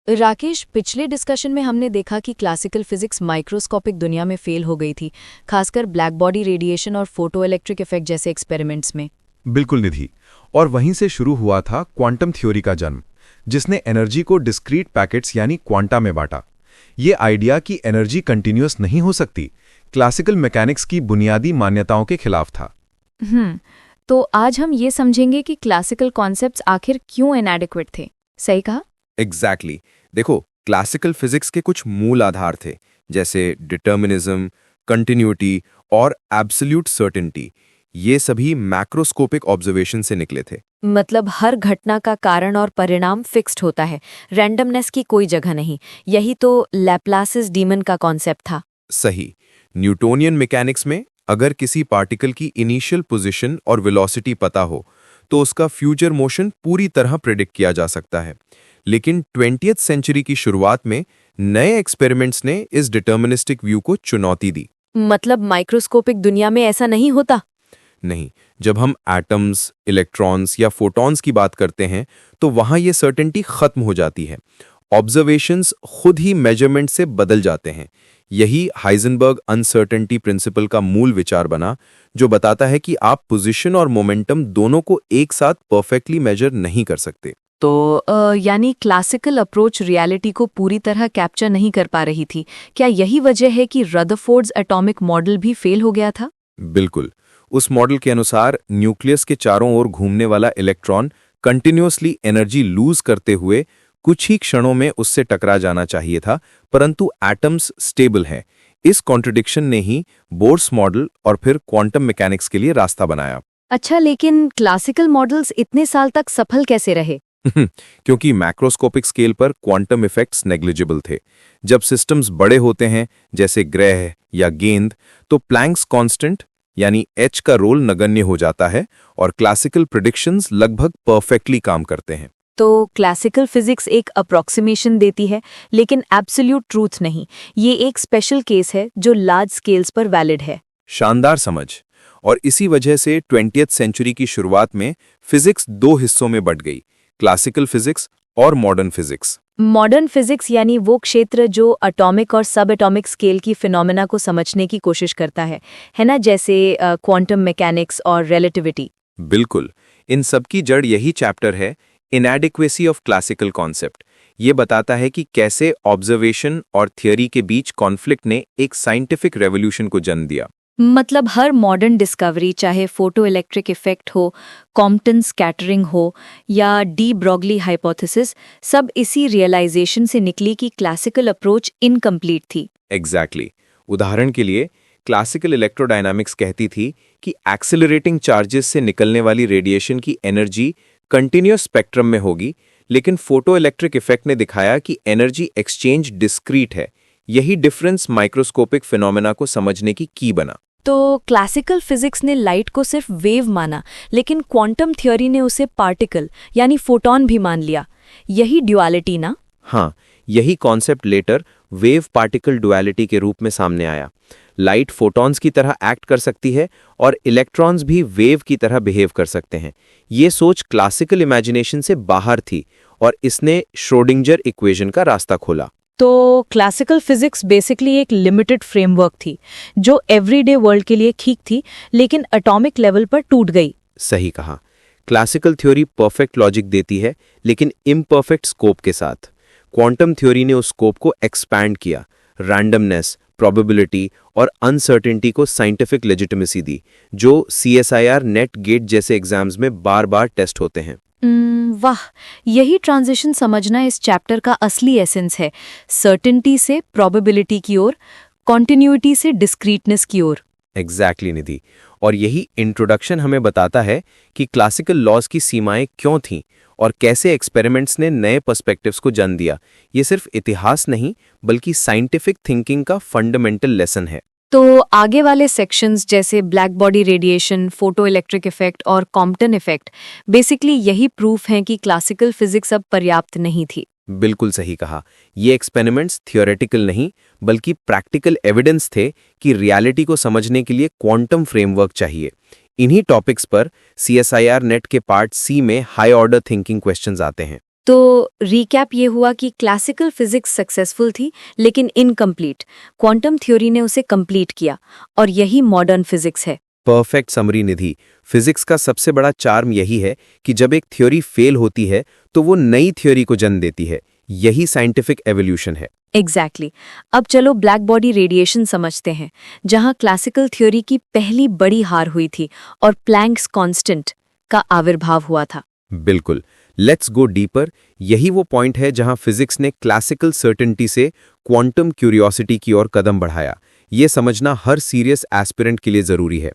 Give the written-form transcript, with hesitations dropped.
राकेश, पिछले डिस्कशन में हमने देखा कि क्लासिकल फिजिक्स माइक्रोस्कोपिक दुनिया में फेल हो गई थी, खासकर ब्लैक बॉडी रेडिएशन और फोटो इलेक्ट्रिक इफेक्ट जैसे एक्सपेरिमेंट्स में। बिल्कुल निधि। और वहीं से शुरू हुआ था क्वांटम थ्योरी का जन्म, जिसने एनर्जी को डिस्क्रीट पैकेट्स यानी क्वांटा में बांटा। ये आइडिया कि एनर्जी कंटिन्यूअस नहीं हो सकती, क्लासिकल मैकेनिक्स की बुनियादी मान्यताओं के खिलाफ था। तो आज हम ये समझेंगे कि क्लासिकल कॉन्सेप्ट्स आखिर क्यों इनएडिक्वेट थे। सही कहा? एग्जैक्टली। देखो, क्लासिकल फिजिक्स के कुछ मूल आधार थे, जैसे डिटर्मिनिज्म, कंटिन्यूटी और एब्सोल्यूट सर्टेनिटी। ये सभी मैक्रोस्कोपिक ऑब्जर्वेशन से निकले थे। मतलब हर घटना का कारण और परिणाम फिक्स्ड होता है, रैंडमनेस की कोई जगह नहीं। यही तो लैप्लासिस डीमन का कॉन्सेप्ट था। सही। न्यूटोनियन मैकेनिक्स में अगर किसी पार्टिकल की इनिशियल पोजीशन और वेलोसिटी पता हो तो उसका फ्यूचर मोशन पूरी तरह प्रेडिक्ट किया जा सकता है। लेकिन 20वीं सेंचुरी की शुरुआत में नए एक्सपेरिमेंट्स ने इस डिटर्मिनिस्टिक व्यू को चुनौती दी। मतलब माइक्रोस्कोपिक दुनिया में ऐसा नहीं होता? नहीं, जब हम एटम्स, इलेक्ट्रॉन्स या फोटॉन्स की बात करते हैं तो वहां ये सर्टेनिटी खत्म हो जाती है। ऑब्जर्वेशंस खुद ही मेजरमेंट से बदल जाते हैं। यही हाइजेनबर्ग अनसर्टेनिटी प्रिंसिपल का मूल विचार बना, जो बताता है कि आप पोजीशन और मोमेंटम दोनों को एक साथ परफेक्टली मेजर नहीं कर सकते। तो यानी क्लासिकल अप्रोच रियलिटी को पूरी तरह कैप्चर नहीं कर पा रही थी। क्या यही वजह है कि रदरफोर्ड्स एटॉमिक मॉडल भी फेल हो गया था? बिल्कुल। उस मॉडल के अनुसार न्यूक्लियस के चारों ओर घूमने वाला इलेक्ट्रॉन कंटिन्यूअसली एनर्जी लूज करते हुए कुछ ही क्षणों में उससे टकरा जाना चाहिए था, परंतु एटम्स स्टेबल हैं। इस कॉन्ट्रडिक्शन ने ही बोर्स मॉडल और फिर क्वांटम मैकेनिक्स के लिए रास्ता बनाया। अच्छा, लेकिन क्लासिकल मॉडल्स इतने साल तक सफल कैसे रहे? क्योंकि मैक्रोस्कोपिक स्केल पर क्वांटम इफेक्ट्स नेग्लिजिबल थे। जब सिस्टम्स बड़े होते हैं, जैसे ग्रह या गेंद, तो प्लैंक्स कांस्टेंट यानी h का रोल नगण्य हो जाता है और क्लासिकल प्रेडिक्शंस लगभग परफेक्टली काम करते हैं। तो क्लासिकल फिजिक्स एक अप्रॉक्सीमेशन देती है, लेकिन एब्सोल्यूट ट्रूथ नहीं। ये एक स्पेशल केस है जो लार्ज स्केल्स पर वैलिड है। शानदार समझ। और इसी वजह से 20वीं सेंचुरी की शुरुआत में फिजिक्स दो हिस्सों में बंट गई, क्लासिकल फिजिक्स और मॉडर्न फिजिक्स। मॉडर्न फिजिक्स यानी वो क्षेत्र जो एटॉमिक और सब एटॉमिक स्केल की फिनोमेना को समझने की कोशिश करता है ना, जैसे क्वांटम मैकेनिक्स और रिलेटिविटी। बिल्कुल। इन सब की जड़ यही चैप्टर है, इनएडिक्वेसी ऑफ क्लासिकल कॉन्सेप्ट। ये बताता है कि कैसे ऑब्जर्वेशन और थियोरी के बीच कॉन्फ्लिक्ट ने एक साइंटिफिक रेवोल्यूशन को जन्म दिया। मतलब हर मॉडर्न डिस्कवरी, चाहे फोटो इलेक्ट्रिक इफेक्ट हो, कॉम्पटन स्कैटरिंग हो या डी ब्रॉगली हाइपोथेसिस, सब इसी रियलाइजेशन से निकली कि क्लासिकल अप्रोच इनकम्प्लीट थी। एग्जैक्टली। उदाहरण के लिए क्लासिकल इलेक्ट्रोडायनामिक्स कहती थी कि एक्सेलरेटिंग चार्जेस से निकलने वाली रेडिएशन की एनर्जी कंटिन्यूअस स्पेक्ट्रम में होगी, लेकिन फोटो इलेक्ट्रिक इफेक्ट ने दिखाया कि एनर्जी एक्सचेंज डिस्क्रीट है। यही डिफरेंस माइक्रोस्कोपिक फिनोमेना को समझने की की बना। तो क्लासिकल फिजिक्स ने लाइट को सिर्फ वेव माना, लेकिन क्वांटम थ्योरी ने उसे पार्टिकल यानी फोटॉन भी मान लिया। यही ड्युअलिटी ना? हाँ, यही concept later wave particle duality के रूप में सामने आया। लाइट फोटॉन्स की तरह एक्ट कर सकती है और इलेक्ट्रॉन्स भी वेव की तरह बिहेव कर सकते हैं। ये सोच क्लासिकल इमेजिनेशन से बाहर थी और इसने श्रोडिंगर इक्वेशन का रास्ता खोला। तो क्लासिकल फिजिक्स बेसिकली एक लिमिटेड फ्रेमवर्क थी जो एवरीडे वर्ल्ड के लिए ठीक थी, लेकिन एटॉमिक लेवल पर टूट गई। सही कहा। क्लासिकल थ्योरी परफेक्ट लॉजिक देती है, लेकिन इम्परफेक्ट स्कोप के साथ। क्वांटम थ्योरी ने उस स्कोप को एक्सपैंड किया, रैंडमनेस, प्रोबेबिलिटी और अनसर्टेनिटी को साइंटिफिक लेजिटिमेसी दी, जो CSIR नेट गेट जैसे एग्जाम्स में बार बार टेस्ट होते हैं। वाह, यही ट्रांजिशन समझना इस चैप्टर का असली एसेंस है। सर्टेनिटी से प्रोबेबिलिटी की ओर, कॉन्टिन्यूटी से डिस्क्रीटनेस की ओर। एग्जैक्टली निधि। और यही इंट्रोडक्शन हमें बताता है कि क्लासिकल लॉज की सीमाएं क्यों थीं और कैसे एक्सपेरिमेंट्स ने नए पर्सपेक्टिव्स को जन्म दिया। ये सिर्फ इतिहास नहीं, बल्कि साइंटिफिक थिंकिंग का फंडामेंटल लेसन है। तो आगे वाले सेक्शंस जैसे black body radiation, photo electric effect और कॉम्पटन इफेक्ट बेसिकली यही प्रूफ हैं कि क्लासिकल फिजिक्स अब पर्याप्त नहीं थी। बिल्कुल सही कहा। ये एक्सपेरिमेंट्स थियोरेटिकल नहीं, बल्कि प्रैक्टिकल एविडेंस थे कि रियलिटी को समझने के लिए क्वांटम फ्रेमवर्क चाहिए। इन्हीं टॉपिक्स पर CSIR नेट के पार्ट C में हाई ऑर्डर थिंकिंग क्वेश्चंस आते हैं। तो रिकैप ये हुआ कि क्लासिकल फिजिक्स सक्सेसफुल थी लेकिन इनकम्प्लीट। क्वांटम थ्योरी ने उसे कंप्लीट किया और यही मॉडर्न फिजिक्स है। परफेक्ट समरी निधि। फिजिक्स का सबसे बड़ा चार्म यही है कि जब एक थ्योरी फेल होती है तो वो नई थ्योरी को जन्म देती है। यही साइंटिफिक एवोल्यूशन है। एग्जैक्टली। अब चलो ब्लैक बॉडी रेडिएशन समझते हैं, जहां क्लासिकल थ्योरी की पहली बड़ी हार हुई थी और प्लैंक्स कांस्टेंट का आविर्भाव हुआ था। बिल्कुल। Let's go deeper. यही वो पॉइंट है जहां फिजिक्स ने क्लासिकल सर्टेनिटी से क्वांटम क्यूरियोसिटी की ओर कदम बढ़ाया। ये समझना हर सीरियस एस्पिरेंट के लिए जरूरी है।